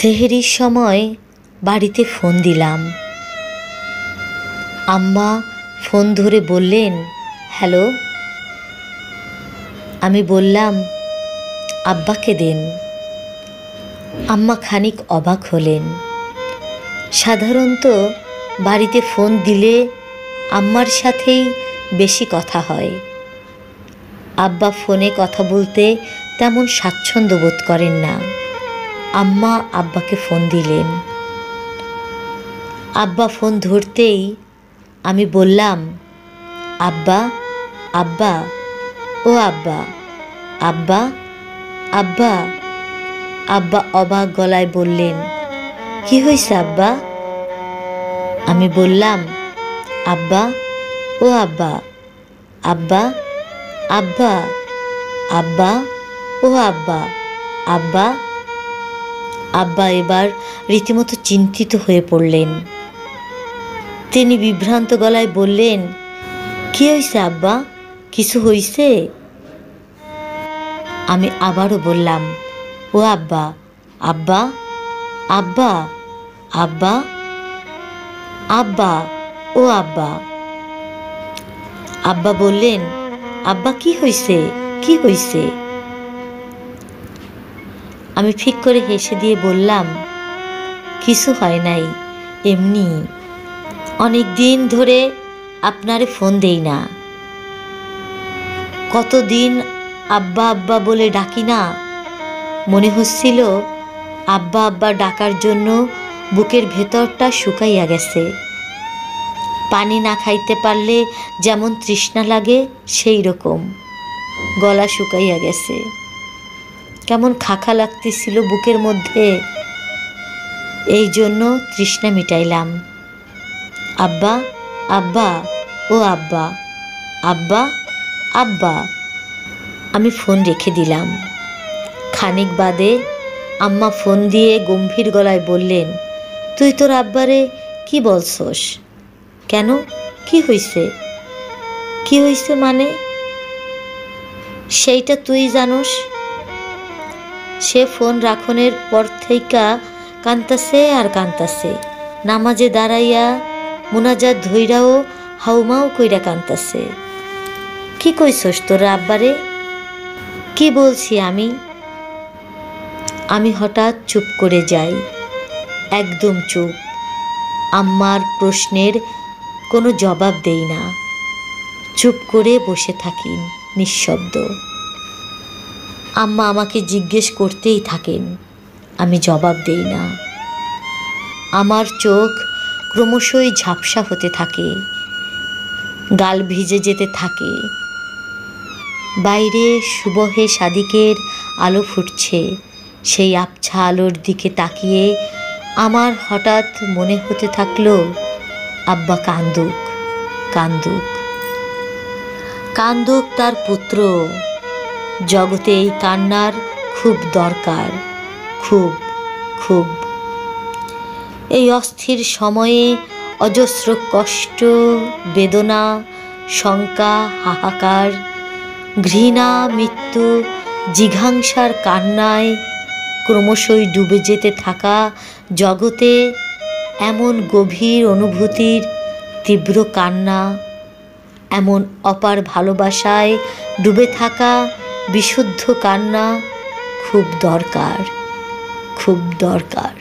সেহরির সময় বাড়িতে ফোন দিলাম। আম্মা ফোন ধরে বললেন, হ্যালো। আমি বললাম, আব্বাকে দেন। আম্মা খানিক অবাক হলেন। সাধারণত বাড়িতে ফোন দিলে আম্মার সাথেই বেশি কথা হয়। আব্বা ফোনে কথা বলতে তেমন স্বাচ্ছন্দ্য বোধ করেন না। আম্মা আব্বাকে ফোন দিলেন। আব্বা ফোন ধরতেই আমি বললাম, আব্বা, আব্বা, ও আব্বা, আব্বা, আব্বা। আব্বা অবাক গলায় বললেন, কি হয়েছে আব্বা? আমি বললাম, আব্বা, ও আব্বা, আব্বা, আব্বা, আব্বা, ও আব্বা, আব্বা। আব্বা এবার রীতিমতো চিন্তিত হয়ে পড়লেন। তিনি বিভ্রান্ত গলায় বললেন, কি হয়েছে আব্বা? কিছু হয়েছে? আমি আবারও বললাম, ও আব্বা, আব্বা, আব্বা, আব্বা, আব্বা, ও আব্বা। আব্বা বললেন, আব্বা কি হয়েছে, কি হয়েছে? আমি ফিক করে হেসে দিয়ে বললাম, কিছু হয় নাই, এমনি। অনেক দিন ধরে আপনারে ফোন দেই না। কতদিন আব্বা আব্বা বলে ডাকি না। মনে হচ্ছিল আব্বা আব্বা ডাকার জন্য বুকের ভেতরটা শুকাইয়া গেছে। পানি না খাইতে পারলে যেমন তৃষ্ণা লাগে সেই রকম গলা শুকাইয়া গেছে। কেমন খাখা লাগতেছিল বুকের মধ্যে। এই জন্য তৃষ্ণা মিটাইলাম। আব্বা, আব্বা, ও আব্বা, আব্বা, আব্বা। আমি ফোন রেখে দিলাম। খানিক বাদে আম্মা ফোন দিয়ে গম্ভীর গলায় বললেন, তুই তোর আব্বারে কি বলছস? কেন, কি হইছে? কি হইছে মানে? সেইটা তুই জানোস। সে ফোন রাখনের পর থেইকা কান্তাছে আর কান্তাছে। নামাজে দাঁড়াইয়া মুনাজাত ধইরাও হাউমাউ কইরা কান্তাছে। কি কইছস তোর আব্বারে? কি বলছি আমি? আমি হঠাৎ চুপ করে যাই, একদম চুপ। আম্মার প্রশ্নের কোনো জবাব দেই না। চুপ করে বসে থাকি নিঃশব্দ। আম্মা আমাকে জিজ্ঞেস করতেই থাকেন, আমি জবাব দেই না। আমার চোখ ক্রমশই ঝাপসা হতে থাকে, গাল ভিজে যেতে থাকে। বাইরে সুবহে সাদিকের আলো ফুটছে। সেই আবছা আলোর দিকে তাকিয়ে আমার হঠাৎ মনে হতে থাকলো, আব্বা কান্দুক, কান্দুক, কান্দুক তার পুত্র। জগতে এই কান্নার খুব দরকার, খুব, খুব। এই অস্থির সময়ে অজস্র কষ্ট, বেদনা, শঙ্কা, হাহাকার, ঘৃণা, মৃত্যু, জিঘাংসার কান্নায় ক্রমশই ডুবে যেতে থাকা জগতে এমন গভীর অনুভূতির তীব্র কান্না, এমন অপার ভালোবাসায় ডুবে থাকা বিশুদ্ধ কান্না খুব দরকার, খুব দরকার।